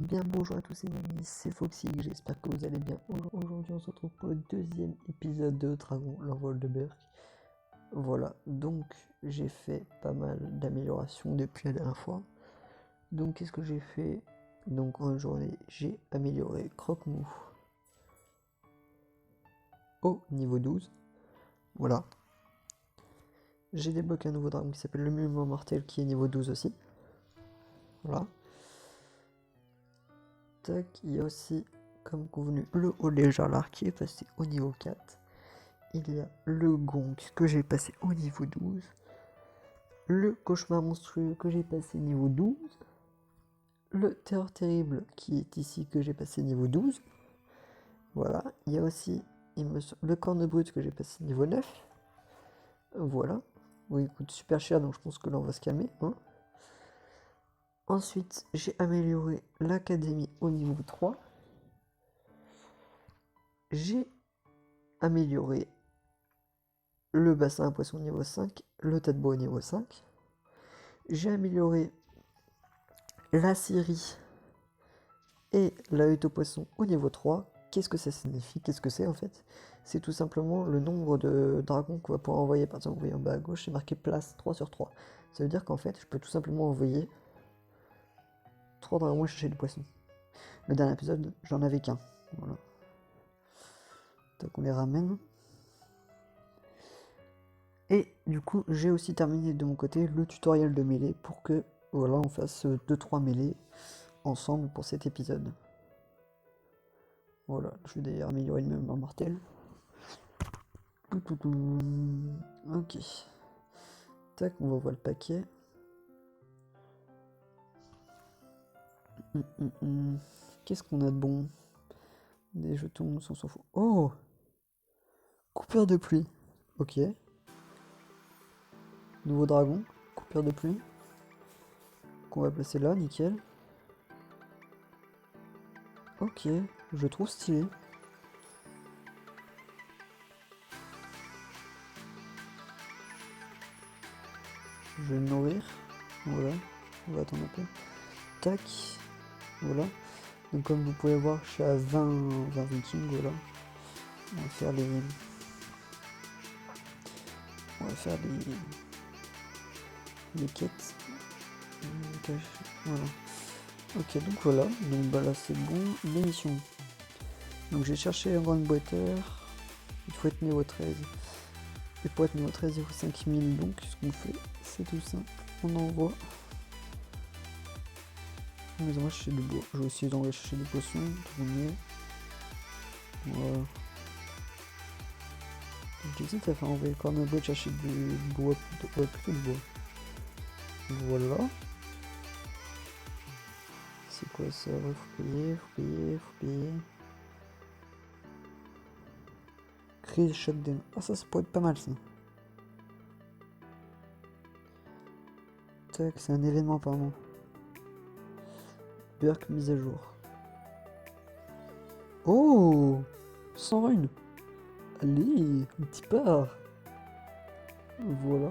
bien bonjour à tous les amis, c'est Foxy, j'espère que vous allez bien. Aujourd'hui on se retrouve pour le deuxième épisode de Dragon, l'envol de Berk. Voilà, donc j'ai fait pas mal d'améliorations depuis la dernière fois. Donc qu'est-ce que j'ai fait? Donc en journée j'ai amélioré Croque-Mou au niveau 12. Voilà. J'ai débloqué un nouveau dragon qui s'appelle le Murmure Mortel qui est niveau 12 aussi. Voilà. Tac, il y a aussi, comme convenu, le haut légendaire qui est passé au niveau 4. Il y a le gong que j'ai passé au niveau 12. Le cauchemar monstrueux que j'ai passé niveau 12. Le terreur terrible qui est ici que j'ai passé niveau 12. Voilà. Il y a aussi le corne brute que j'ai passé niveau 9. Voilà. Oui, il coûte super cher donc je pense que là on va se calmer. Hein. Ensuite, j'ai amélioré l'académie au niveau 3. J'ai amélioré le bassin à poisson niveau 5, le tête-bois au niveau 5. J'ai amélioré la scierie et la hutte au poisson au niveau 3. Qu'est-ce que ça signifie? Qu'est-ce que c'est en fait? C'est tout simplement le nombre de dragons qu'on va pouvoir envoyer. Par exemple, vous voyez en bas à gauche, c'est marqué place 3 sur 3. Ça veut dire qu'en fait, je peux tout simplement envoyer 3 dragons chercher du poisson. Le dernier épisode, j'en avais qu'un. Voilà. Donc on les ramène. Et du coup, j'ai aussi terminé de mon côté le tutoriel de mêlée pour que voilà, on fasse 2-3 mêlées ensemble pour cet épisode. Voilà, je vais d'ailleurs améliorer le même mortel. Ok. Tac, on va voir le paquet. Qu'est-ce qu'on a de bon? Des jetons, on s'en fout. Oh! Coupure de pluie. Ok. Nouveau dragon. Coupure de pluie. Qu'on va placer là, nickel. Ok, je trouve stylé. Je vais me nourrir. Voilà. On va attendre un peu. Tac. Voilà. Donc comme vous pouvez voir, je suis à 20 vikings, voilà. On va faire les... les quêtes. Voilà. Ok, donc voilà. Donc bah là c'est bon. Les missions. Donc j'ai cherché un grand boiteur. Il faut être niveau 13. Et pour être niveau 13, il faut 5000. Donc ce qu'on fait, c'est tout simple. On envoie. On les envoie chercher du bois. Je vais aussi les envoyer chercher des poissons. Tourner. Voilà. J'hésite à faire envoyer le corne brute chercher du bois. Ouais, plutôt du bois. Voilà. C'est quoi ça? Ouais, faut payer. Crise shutdown. Ah ça pourrait être pas mal ça. Tac, c'est un événement apparemment. Berk mise à jour. Oh, 100 runes. Allez, un petit part. Voilà.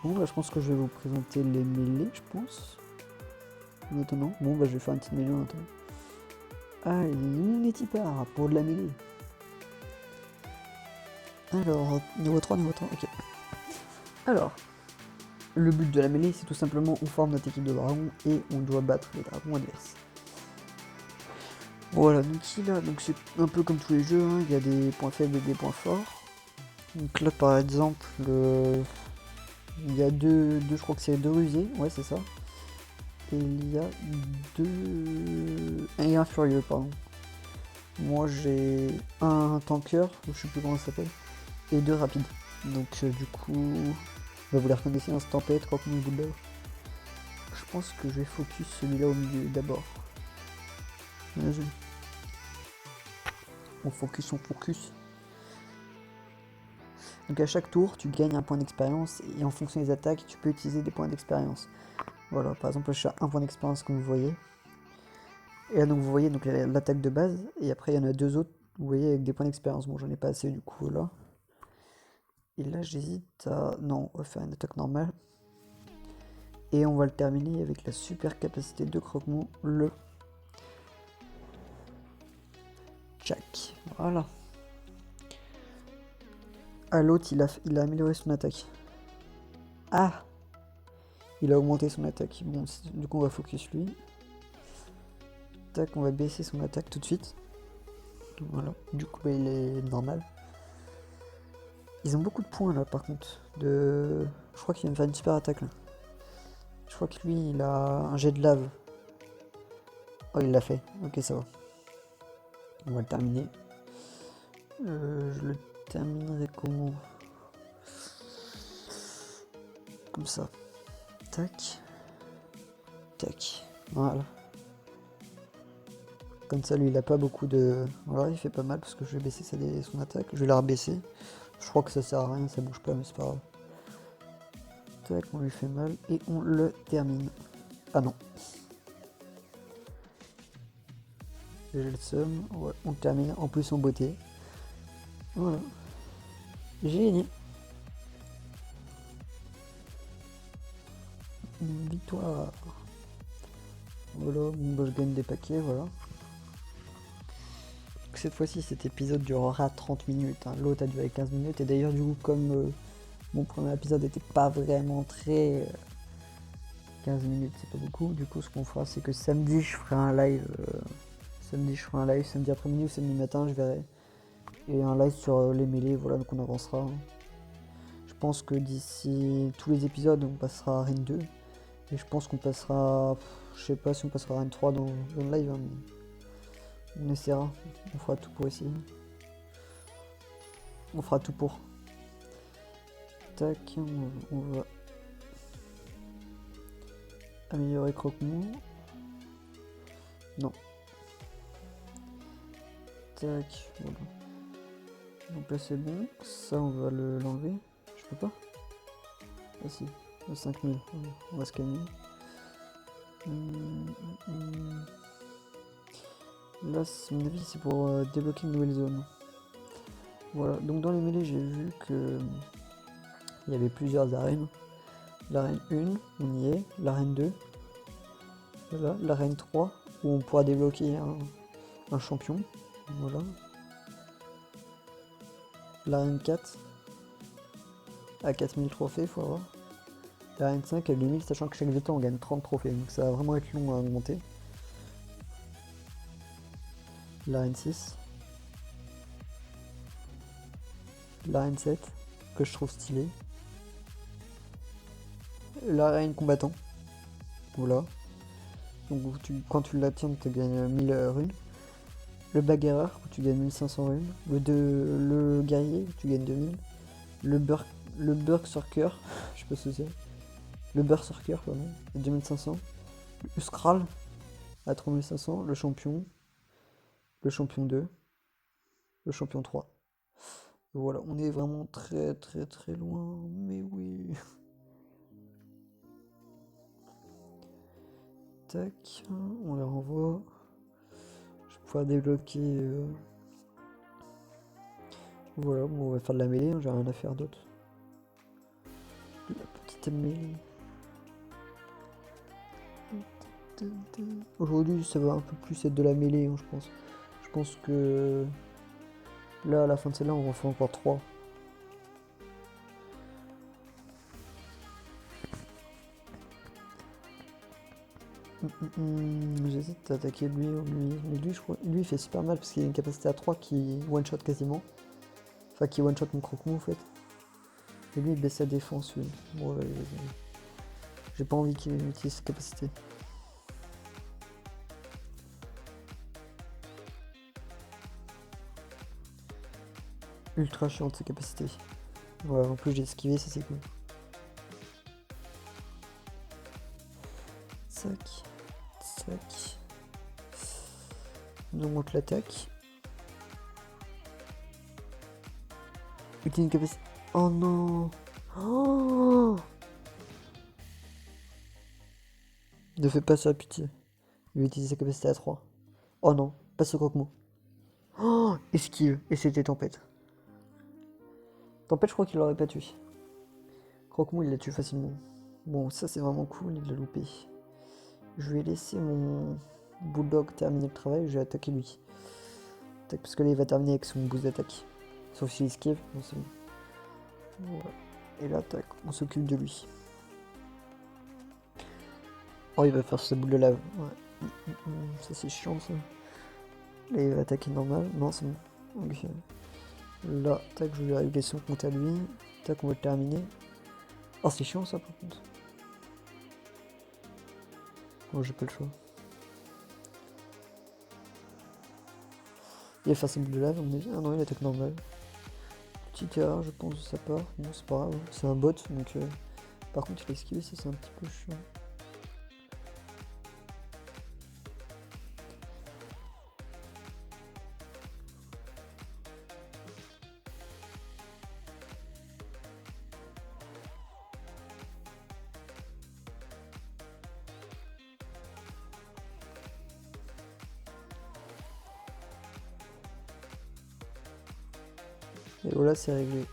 Bon bah je pense que je vais vous présenter les mêlées, je pense. Maintenant. Bon bah je vais faire une petite mêlée maintenant. Allez, on est part pour de la mêlée. Alors, niveau 3, ok. Alors, le but de la mêlée, c'est tout simplement on forme notre équipe de dragons et on doit battre les dragons adverses. Voilà, donc là, donc c'est un peu comme tous les jeux, hein, il y a des points faibles et des points forts. Donc là par exemple, il y a je crois que c'est deux rusés, ouais c'est ça. Et il y a et un furieux, pardon. Moi j'ai un tanker, je sais plus comment ça s'appelle, et deux rapides. Donc du coup, bah, vous les reconnaissez, ce tempête, croque-mou, boule d'or. Je pense que je vais focus celui-là au milieu d'abord. Vas-y. On focus. Donc à chaque tour, tu gagnes un point d'expérience et en fonction des attaques, tu peux utiliser des points d'expérience. Voilà, par exemple, je suis à un point d'expérience comme vous voyez. Et là, donc vous voyez donc l'attaque de base et après il y en a deux autres, vous voyez, avec des points d'expérience. Bon, j'en ai pas assez du coup là. Et là, j'hésite à... Non, on va faire une attaque normale. Et on va le terminer avec la super capacité de croque-mou, le Jack. Voilà. Ah, l'autre, il a amélioré son attaque. Ah, il a augmenté son attaque. Bon, du coup, on va focus lui. Tac, on va baisser son attaque tout de suite. Voilà. Du coup, bah, il est normal. Ils ont beaucoup de points là, par contre. Je crois qu'il vient de faire une super attaque là. Je crois que lui, il a un jet de lave. Oh, il l'a fait. Ok, ça va. On va le terminer. Je le terminerai comment? Comme ça. Tac. Tac. Voilà. Comme ça, lui, il a pas beaucoup de... Voilà, il fait pas mal parce que je vais baisser son attaque. Je vais la rebaisser. Je crois que ça sert à rien, ça bouge pas, mais c'est pas grave. Tac, on lui fait mal et on le termine. Ah non. J'ai le seum. Ouais, on le termine en plus en beauté. Voilà. J'ai gagné. Une victoire. Voilà, bon, bah, je gagne des paquets, voilà. Cette fois-ci, cet épisode durera 30 minutes. Hein. L'autre a duré 15 minutes. Et d'ailleurs, du coup, comme mon premier épisode n'était pas vraiment très... 15 minutes, c'est pas beaucoup. Du coup, ce qu'on fera, c'est que samedi, je ferai un live. Samedi après-midi ou samedi matin, je verrai. Et un live sur les mêlées, voilà, donc on avancera. Hein. Je pense que d'ici tous les épisodes, on passera à Rennes 2. Et je pense qu'on passera... Je sais pas si on passera à Rennes 3 dans le live, hein, mais on essaiera. On fera tout pour essayer. On fera tout pour. Tac, on va améliorer croque-mou. Non. Tac, voilà. Donc là c'est bon. Ça on va l'enlever. Je peux pas. Ah si, 5000. On va se calmer. Là, à mon avis, c'est pour débloquer une nouvelle zone. Voilà, donc dans les mêlées, j'ai vu que il y avait plusieurs arènes. L'arène 1, on y est. L'arène 2. Voilà, l'arène 3, où on pourra débloquer un champion. Voilà. L'arène 4, à 4000 trophées, faut avoir. L'arène 5 à 2000, sachant que chaque veto on gagne 30 trophées, donc ça va vraiment être long à augmenter. L'arène 6. L'arène 7, que je trouve stylé. L'arène combattant. Voilà. Donc quand tu l'atteins, tu gagnes 1000 runes. Le bagarreur, où tu gagnes 1500 runes. Le guerrier, où tu gagnes 2000. Le berserker, je sais pas ce que c'est. Le berserker, pardon, à 2500. Le Uskral, à 3500. Le champion 2. Le champion 3. Voilà, on est vraiment très très très loin, mais oui. Tac, on les renvoie. Je vais pouvoir débloquer... Voilà, bon, on va faire de la mêlée, hein, j'ai rien à faire d'autre. La petite mêlée. Aujourd'hui, ça va un peu plus être de la mêlée, hein, je pense. Je pense que... Là, à la fin de celle-là, on va faire encore 3. J'hésite à attaquer lui ou lui. Mais lui, je crois, lui, il fait super mal parce qu'il a une capacité à 3 qui one-shot quasiment. Enfin, qui one-shot mon croque-mou en fait. Et lui, il baisse sa défense, lui. Bon, j'ai pas envie qu'il utilise sa capacité. Ultra chiante sa capacité. Voilà, en plus j'ai esquivé, ça c'est cool. Sac. Sac. On augmente l'attaque. Utilise une capacité. Oh non. Oh, ne fais pas ça, pitié. Il va utiliser sa capacité à 3. Oh non, pas ce croque-mot. Oh, esquive. Et c'était tempête. Tempête, je crois qu'il l'aurait pas tué. Croque-mou, il l'a tué facilement. Bon, ça c'est vraiment cool, il l'a loupé. Je vais laisser mon bulldog terminer le travail, je vais attaquer lui. Tac, parce que là il va terminer avec son boost d'attaque. Sauf s'il esquive, non c'est bon. Voilà. Et là, tac, on s'occupe de lui. Oh, il va faire sa boule de lave. Ouais. Ça c'est chiant ça. Là il va attaquer normal. Non, c'est bon. Ok. Là, tac, je vais régler son compte à lui. Tac, on va le terminer. Oh, c'est chiant ça par contre. Oh, j'ai pas le choix. Il va faire sa boule de lave, à mon avis. Ah non, il attaque normal. Petite erreur, je pense, de sa part. Bon, c'est pas grave. C'est un bot, donc. Par contre, il a esquivé, ça c'est un petit peu chiant. Et voilà, c'est réglé.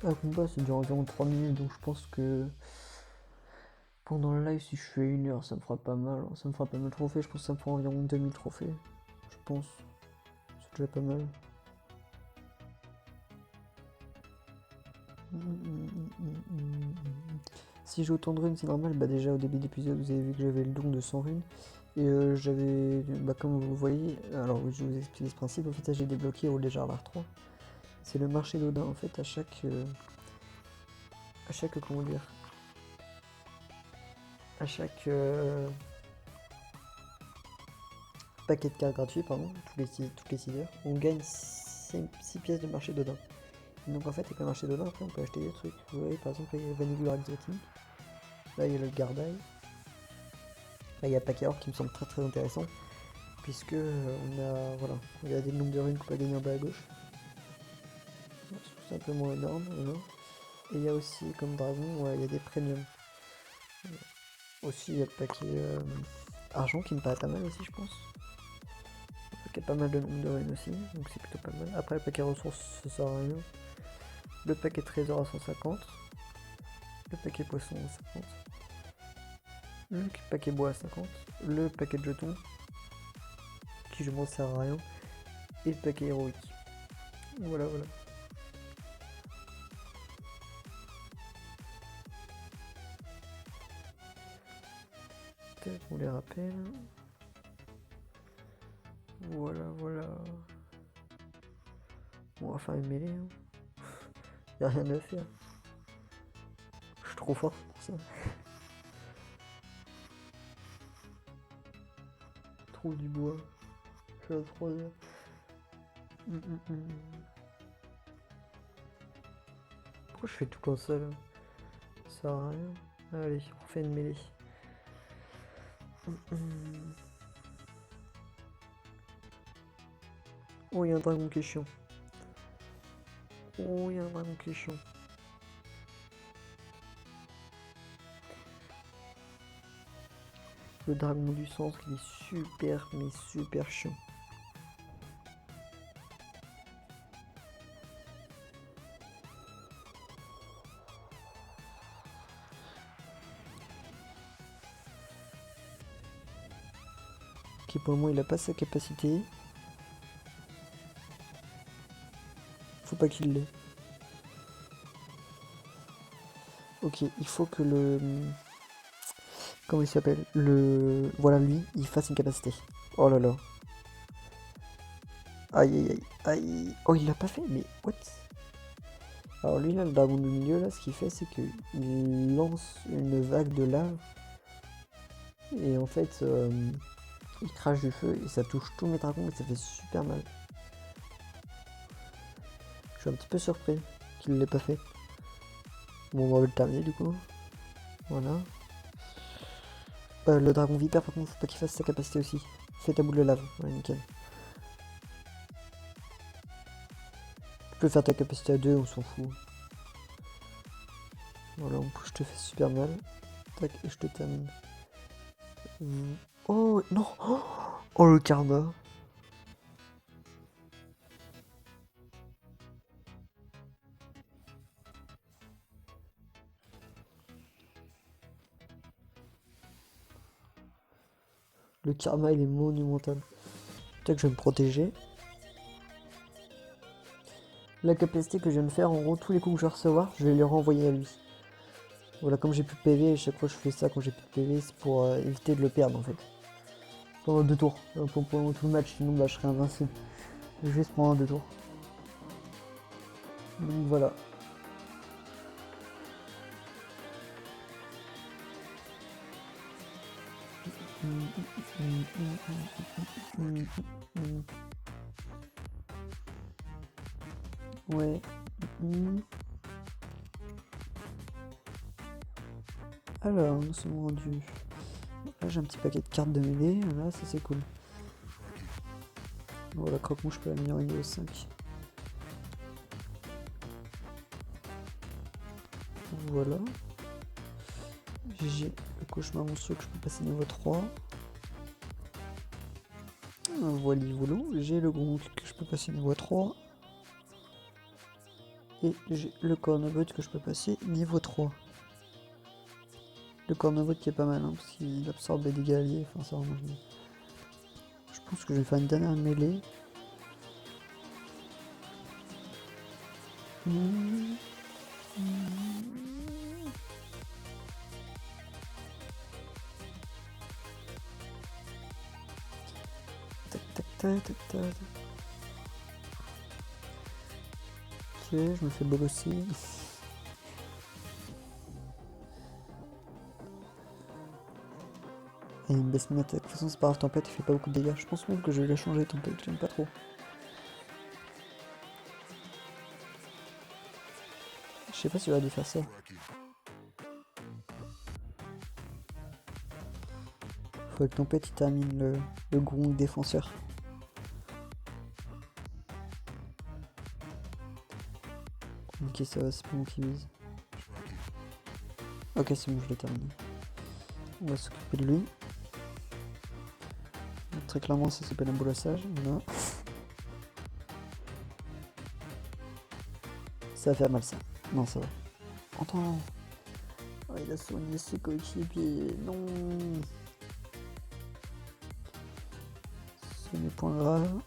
Un combat, ça dure environ 3 minutes, donc je pense que pendant le live, si je fais 1 heure, ça me fera pas mal. Ça me fera pas mal de trophées, je pense que ça me fera environ 2000 trophées. Je pense. C'est déjà pas mal. Si j'ai autant de runes, c'est normal. Bah déjà au début d'épisode, vous avez vu que j'avais le don de 100 runes. Et j'avais, bah comme vous le voyez, alors je vais vous expliquer ce principe. En fait, là j'ai débloqué au Léger l'art 3. C'est le marché d'Odin. En fait, à chaque comment dire, à chaque paquet de cartes gratuits, pardon, toutes les 6 heures, on gagne 6 pièces de marché d'Odin. Donc en fait, avec le marché d'Odin, après on peut acheter des trucs. Vous voyez, par exemple, là il y a Vanillure Exotique. Là il y a le Gardaï. Là il y a Pacaor qui me semble très très intéressant. Puisque on a, voilà, regardez le nombre de runes qu'on peut gagner en bas à gauche. C'est tout simplement énorme. Voilà. Et il y a aussi, comme dragon, ouais, il y a des premiums. Aussi, il y a le paquet argent qui me paraît pas mal aussi, je pense. Le paquet pas mal de nombre de runes aussi, donc c'est plutôt pas mal. Après, le paquet ressources, ça sert à rien. Le paquet trésor à 150. Le paquet poisson à 50. Le paquet bois à 50. Le paquet de jetons, qui je pense sert à rien. Et le paquet héroïque. Voilà, voilà. On les rappelle. Voilà, voilà. On va faire une mêlée. Hein. Y'a rien à faire. Je suis trop fort pour ça. Trouve du bois. Je suis à 3 heures. Pourquoi je fais tout comme ça là? Ça sert à rien. Allez, on refait une mêlée. Oh, il y a un dragon qui est chiant. Oh, il y a un dragon qui est chiant. Le dragon du centre, il est super, mais super chiant. Ok, pour le moment, il a pas sa capacité. Faut pas qu'il l'ait. Ok, il faut que le... Comment il s'appelle? Voilà, lui, il fasse une capacité. Oh là là. Aïe aïe aïe. Aïe. Oh, il l'a pas fait, mais what? Alors lui, là, le dragon du milieu, là, ce qu'il fait, c'est qu'il lance une vague de lave. Et en fait, il crache du feu et ça touche tous mes dragons et ça fait super mal. Je suis un petit peu surpris qu'il ne l'ait pas fait. Bon, on va le terminer du coup. Voilà. Le dragon vipère, par contre, faut pas qu'il fasse sa capacité aussi. Fais ta boule de lave. Ouais, nickel. Tu peux faire ta capacité à 2, on s'en fout. Voilà, je te fais super mal. Tac, et je te termine. Oh, non! Oh, le karma! Le karma, il est monumental. Peut-être que je vais me protéger. La capacité que je viens de faire, en gros, tous les coups que je vais recevoir, je vais les renvoyer à lui. Voilà, comme j'ai plus de PV, chaque fois que je fais ça quand j'ai plus de PV, c'est pour éviter de le perdre en fait. Pendant 2 tours, pendant tout le match, sinon bah, je serais invincible. Juste pendant 2 tours. Donc voilà. Ouais. Alors, nous sommes rendus. Là, j'ai un petit paquet de cartes de mêlée. Là, ça c'est cool. Voilà, croque-mouche, je peux l'améliorer niveau 5. Voilà. J'ai le cauchemar monstrueux que je peux passer niveau 3. Voilà, volo. J'ai le gronk que je peux passer niveau 3. Et j'ai le cornobot que je peux passer niveau 3. Le cornobot qui est pas mal, hein, parce qu'il absorbe les dégâts alliés. Enfin, ça vraiment bien. Je pense que je vais faire une dernière mêlée. Tac, tac, tac, tac, tac. Ok, je me fais bolosser. Et il me baisse mon attaque. De toute façon, c'est pas grave, tempête, il fait pas beaucoup de dégâts. Je pense même que je vais la changer, tempête, j'aime pas trop. Je sais pas si j'aurais dû faire ça. Faut que tempête il termine le gronk défenseur. Ok, ça va, c'est pas moi qui vise. Ok, c'est bon, je l'ai terminé. On va s'occuper de lui. Très clairement, ça s'appelle un boulassage. Voilà. Ça va faire mal ça. Non, ça va. Attends. Oh, il a soigné ses coéquipiers. Non. Ce n'est point grave.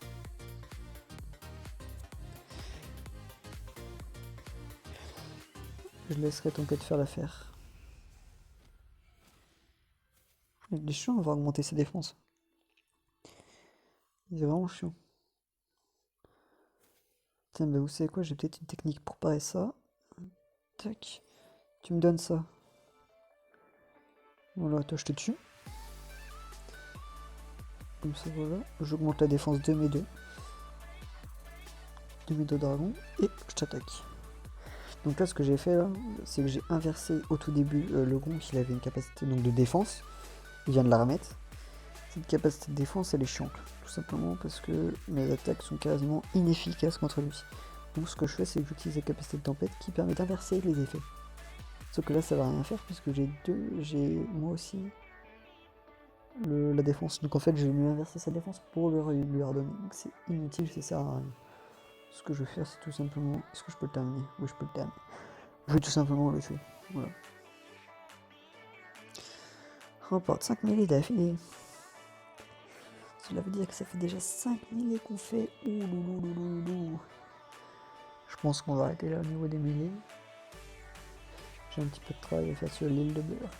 Je laisserai tempête faire l'affaire. Il est chiant, on va augmenter ses défenses. Il est vraiment chiant. Tiens, bah vous savez quoi, j'ai peut-être une technique pour parer ça. Tac. Tu me donnes ça. Voilà, toi je te tue. Comme ça, voilà. J'augmente la défense de mes deux. De mes deux dragons. Et je t'attaque. Donc là, ce que j'ai fait là, c'est que j'ai inversé au tout début le gronk, il avait une capacité donc, de défense. Il vient de la remettre. Cette capacité de défense, elle est chiante. Tout simplement parce que mes attaques sont quasiment inefficaces contre lui. Donc ce que je fais, c'est que j'utilise la capacité de tempête qui permet d'inverser les effets. Sauf que là, ça va rien faire puisque j'ai moi aussi la défense. Donc en fait, je vais lui inverser sa défense pour lui redonner. Donc c'est inutile, ça sert à rien. Ce que je vais faire, c'est tout simplement... Est-ce que je peux le terminer? Oui, je peux le terminer. Je vais tout simplement le tuer. Voilà. Remporte 5 mêlées d'affilée. Cela veut dire que ça fait déjà 5 mêlées qu'on fait. Oulouloulouloulou. Je pense qu'on va arrêter là au niveau des mêlées. J'ai un petit peu de travail à faire sur l'île de Burk.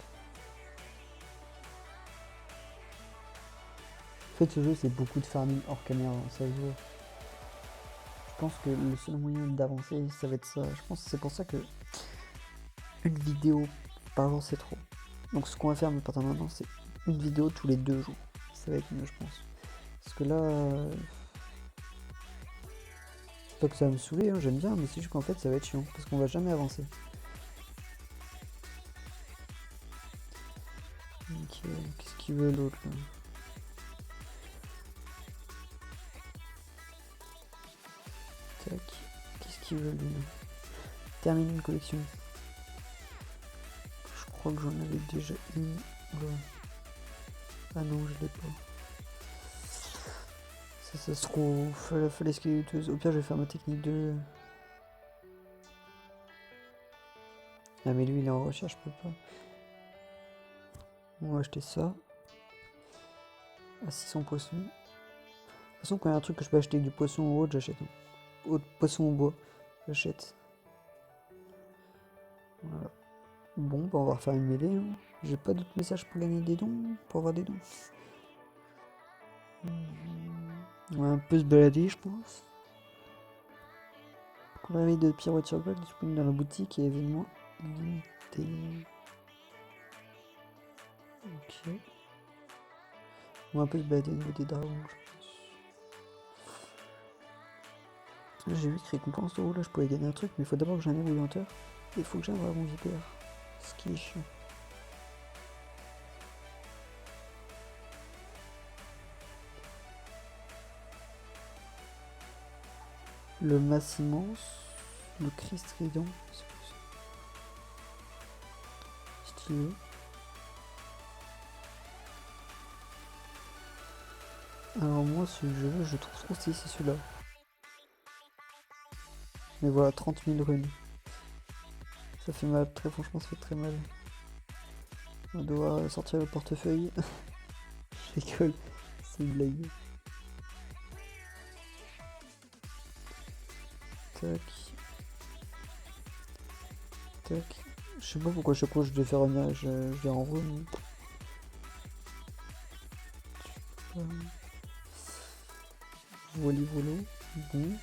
En fait, ce jeu, c'est beaucoup de farming hors caméra, ça se voit. Je pense que le seul moyen d'avancer, ça va être ça. Je pense que c'est pour ça que une vidéo par jour, c'est trop. Donc ce qu'on va faire à partir de maintenant, c'est une vidéo tous les 2 jours. Ça va être mieux, je pense. Parce que là... c'est pas que ça va me saouler, hein, j'aime bien, mais c'est juste qu'en fait, ça va être chiant. Parce qu'on va jamais avancer. Ok, qu'est-ce qu'il veut l'autre là? Tac, qu'est-ce qu'il veut lui? Terminer une collection. Je crois que j'en avais déjà une. Ouais. Ah non, je l'ai pas. Ça se trouve, fallait squeletteuse. Au pire, je vais faire ma technique de... Ah mais lui, il est en recherche, je peux pas. On va acheter ça. à 600 poissons. De toute façon, quand il y a un truc que je peux acheter avec du poisson ou autre, j'achète. Poisson au bois, j'achète. Voilà. Bon, bah on va refaire une mêlée. Hein. J'ai pas d'autres messages pour gagner des dons, pour avoir des dons. On va un peu se balader, je pense. Réveil de Pirouette sur Gold disponible dans la boutique et événement limité. Ok. On va un peu se balader au niveau des dragons, je pense. J'ai vu que récompense de haut, là je pouvais gagner un truc, mais il faut d'abord que j'ai un ébouillanteur. Et il faut que j'ai un dragon vipère. Ce qui est chiant. Le masse immense. Le Christ ridant. C'est quoi ça? Stylé. Alors moi ce jeu, je trouve trop stylé, c'est celui-là. Mais voilà, 30 000 runes. Ça fait mal, très franchement ça fait très mal. On doit sortir le portefeuille. Je rigole, c'est une blague. Tac. Tac. Je sais pas pourquoi chaque fois je devais faire revenir, je vais en rune. Voli volo. Bon.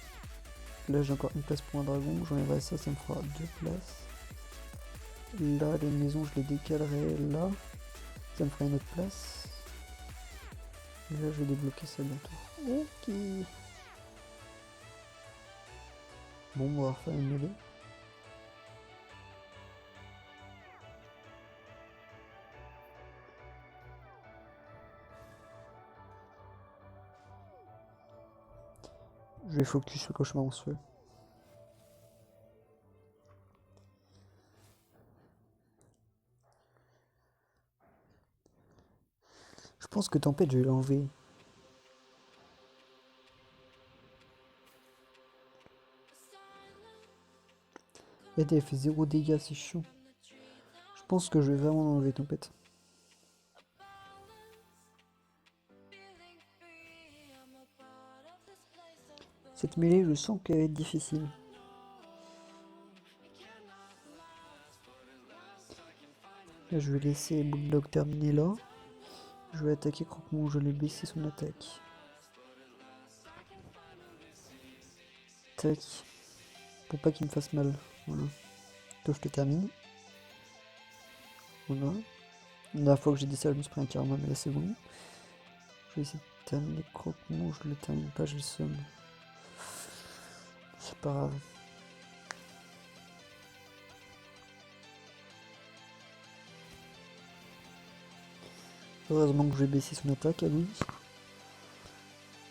Là j'ai encore une place pour un dragon, j'enlèverai ça, ça me fera 2 places. Là les maisons je les décalerai là. Ça me fera une autre place. Et là je vais débloquer ça bientôt. Ok. Bon, on va refaire une mêlée. Je vais focus sur le cauchemar monstrueux. Je pense que Tempête, je vais l'enlever. Regardez, elle fait 0 dégâts, c'est chiant. Je pense que je vais vraiment l'enlever, Tempête. Cette mêlée, je sens qu'elle va être difficile. Là, je vais laisser Bulldog terminer là. Je vais attaquer Croque-Mont, je vais baisser son attaque. Tac. Pour pas qu'il me fasse mal. Voilà. Toi, je te termine. Voilà. La dernière fois que j'ai dit ça, je me suis pris un karma, mais là c'est bon. Je vais essayer de terminer Croque-Mont, je le termine pas, j'ai le seum. C'est pas grave. Heureusement que je vais baisser son attaque à lui.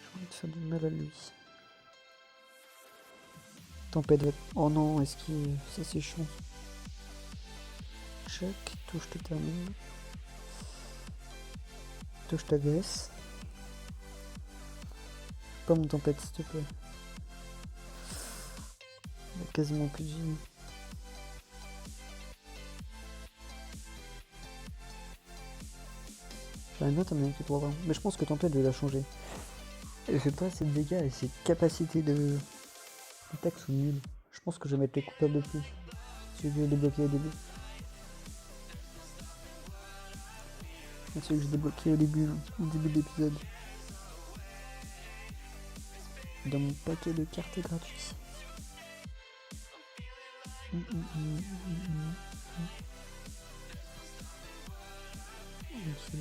J'ai envie de faire du mal à lui. Tempête va... Oh non, est-ce qu'il... Ça c'est chiant. Check, touche te termine. Touche t'agresse. Pas mon tempête s'il te plaît. Il a quasiment plus de vie. J'aimerais bien terminer avec le 3 mais je pense que tempête je vais la changer. Elle fait pas assez de dégâts et ses capacités de... Attaque sont nulles. Je pense que je vais mettre les coupables de plus. Celui que j'ai débloqué au début. Celui que j'ai débloqué au début de l'épisode. Dans mon paquet de cartes gratuits.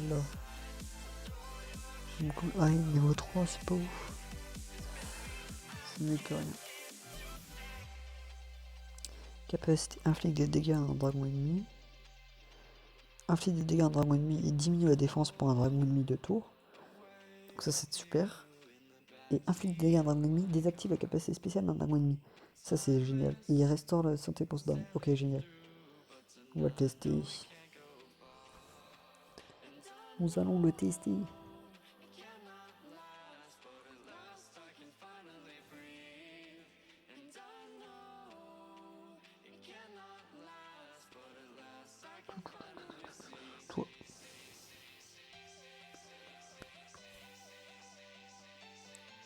Là. Ah, niveau 3, c'est pas ouf. C'est mieux que rien. Capacité inflige des dégâts à un dragon ennemi. Inflige des dégâts à un dragon ennemi et diminue la défense pour un dragon ennemi de tour. Donc ça c'est super. Et inflige des dégâts à un dragon ennemi, désactive la capacité spéciale d'un dragon ennemi. Ça c'est génial. Et il restaure la santé pour ce dragon. Ok, génial. On va le tester. Nous allons le tester. Toi.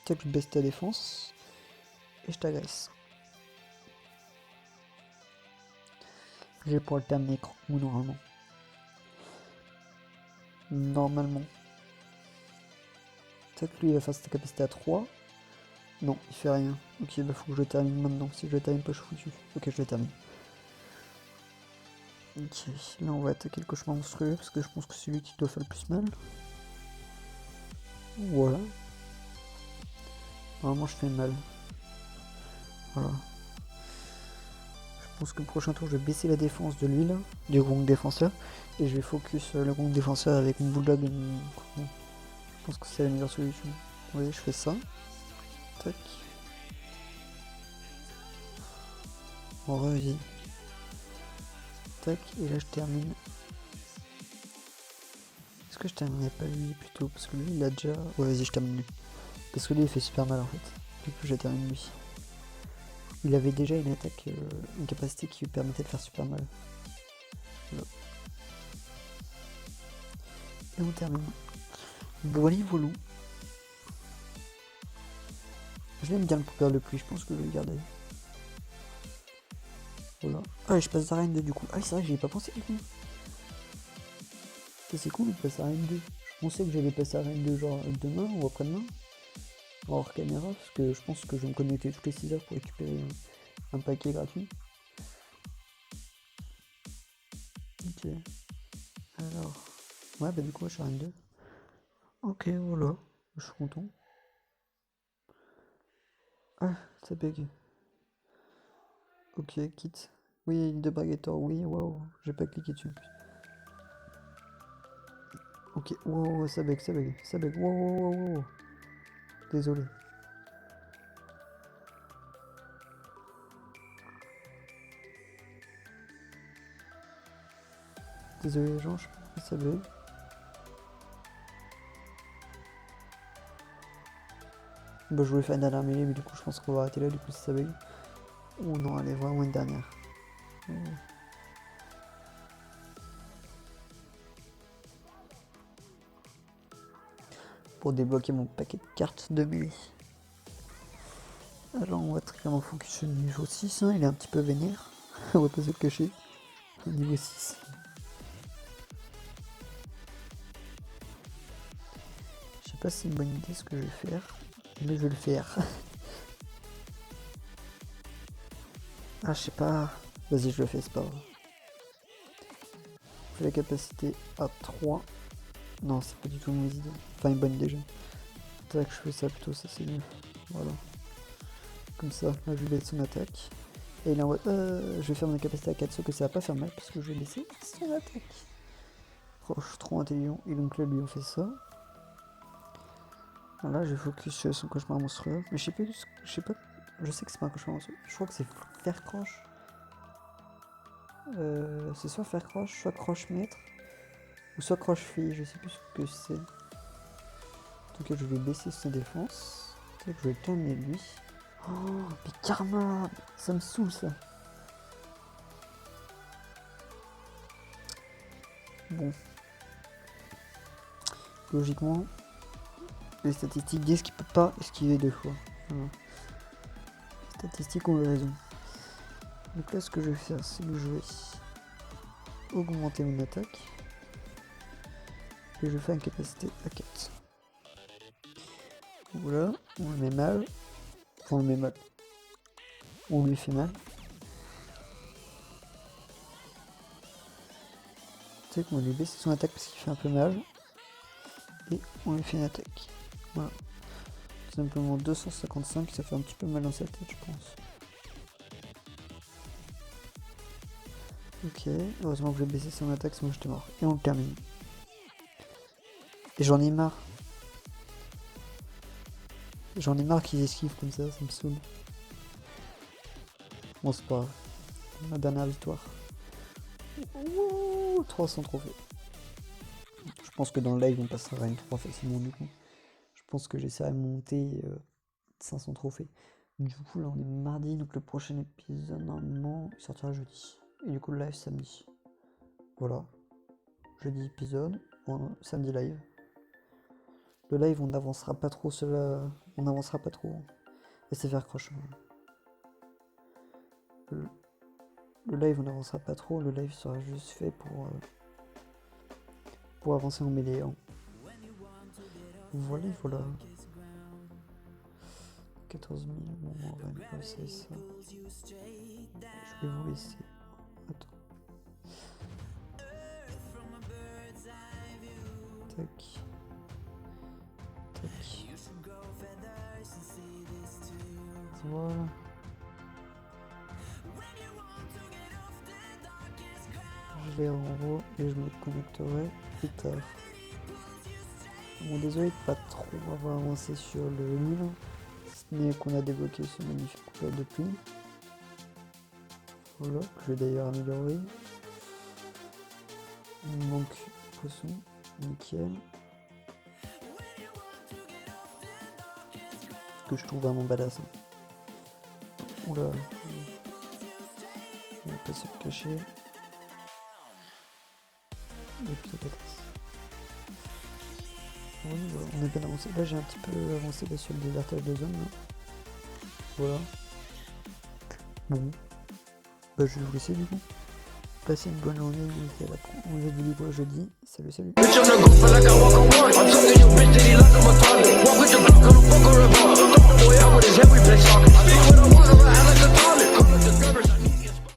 Tac, je baisse ta défense. Et je t'agresse. Je vais pouvoir le terminer croque-mou normalement. Normalement. Tac, lui il va faire sa capacité à 3. Non, il fait rien. Ok, bah faut que je le termine maintenant. Si je le termine pas, je suis foutu. Ok, je le termine. Ok, là on va attaquer le cauchemar monstrueux parce que je pense que c'est lui qui doit faire le plus mal. Voilà. Normalement je fais mal. Voilà. Je pense que le prochain tour je vais baisser la défense de lui là, du gong défenseur. Et je vais focus le gong défenseur avec une bulldog. Je pense que c'est la meilleure solution. Oui, je fais ça. Tac. On revient. Tac, et là je termine. Est-ce que je terminais pas lui plutôt? Parce que lui il a déjà. Ouais, vas-y, je termine lui. Parce que lui il fait super mal en fait. Du coup, je termine lui. Il avait déjà une attaque, une capacité qui lui permettait de faire super mal. Voilà. Et on termine. Brony Volou. Je l'aime bien le poker de pluie, je pense que je vais le garder. Voilà. Ah, et je passe d'arène 2 du coup. Ah, c'est vrai que j'y ai pas pensé du coup. C'est cool de passer à arène 2. Je pensais que j'allais passer à arène 2 genre demain ou après-demain. Hors caméra, parce que je pense que je vais me connecter toutes les 6 heures pour récupérer un paquet gratuit. Ok. Alors. Ouais, bah du coup, je suis à arène 2. Ok, voilà. Je suis content. Ah, ça bug. Ok, quitte. Oui, de Bragator, oui, waouh, j'ai pas cliqué dessus. Ok, wow, ça bug, wow. Désolé. Désolé les gens, je sais pas pourquoi ça bug. Bah, je voulais faire une dernière mêlée, mais du coup, je pense qu'on va arrêter là, du coup, si ça bug. Oh non, allez, vraiment une dernière. Oh. Pour débloquer mon paquet de cartes de mêlée. Alors, on va très clairement focus sur le niveau 6, hein, il est un petit peu vénère. On va pas se le cacher. Niveau 6. Je sais pas si c'est une bonne idée ce que je vais faire, mais je vais le faire. Ah, je sais pas. Vas-y, je le fais, c'est pas grave. Je fais la capacité à 3. Non, c'est pas du tout une mauvaise idée. Enfin, une bonne déjà. Tac, je fais ça plutôt, ça c'est mieux. Voilà. Comme ça, là je vais baisser son attaque. Et là, je vais faire ma capacité à 4, sauf que ça va pas faire mal parce que je vais baisser son attaque. Oh, je suis trop intelligent. Et donc là, lui, on fait ça. Voilà, je focus sur son cauchemar monstrueux. Mais je sais plus, je sais que c'est pas un cauchemar monstrueux. Je crois que c'est faire croche. C'est soit faire croche, soit croche maître, ou soit croche fille, je sais plus ce que c'est. En tout cas, je vais baisser sa défense. Tac, je vais terminer lui. Oh, mais karma, ça me saoule ça. Bon. Logiquement, les statistiques disent qu'il peut pas esquiver 2 fois. Voilà. Les statistiques ont raison. Donc là, ce que je vais faire, c'est que je vais augmenter mon attaque. Et je vais faire une capacité à 4. Voilà, on le met mal. Enfin, on le met mal. On lui fait mal. Tu sais qu'on va lui baisser son attaque parce qu'il fait un peu mal. Et on lui fait une attaque. Voilà. Tout simplement 255, ça fait un petit peu mal dans sa tête, je pense. Ok, heureusement que j'ai baissé son attaque, sinon j'étais mort. Et on le termine. Et j'en ai marre. J'en ai marre qu'ils esquivent comme ça me saoule. Bon, c'est pas grave. Ma dernière victoire. Ouh, 300 trophées. Je pense que dans le live, on passera à une 3 facilement du coup. Je pense que j'essaierai de monter 500 trophées. Du coup, là, on est mardi, donc le prochain épisode, normalement, il sortira jeudi. Et du coup, le live samedi. Voilà. Jeudi épisode, samedi live. Le live, on n'avancera pas trop sur la... On n'avancera pas trop. Laissez faire croche. Le live, on n'avancera pas trop. Le live sera juste fait pour avancer en mêlée. Hein. Voilà, voilà. 14 000, bon, on va même passer ça. Je vais vous laisser. Attends. Tac. Tac. Voilà. Je les renvoie et je me connecterai plus tard. Bon, désolé de pas trop avoir avancé sur le livre, mais qu'on a débloqué ce magnifique couleur de pluie. Voilà, que je vais d'ailleurs améliorer. Il me manque poisson, nickel. Que je trouve vraiment badass. Hein. Oula, on va pas se le cacher. Et puis ça passe. Oui, voilà, on est bien avancé. Là, j'ai un petit peu avancé là, sur le désertage de zone. Là. Voilà. Bon. Bah, je vais vous laisser du coup. Passez une bonne journée. On se dit libre jeudi. Salut, salut.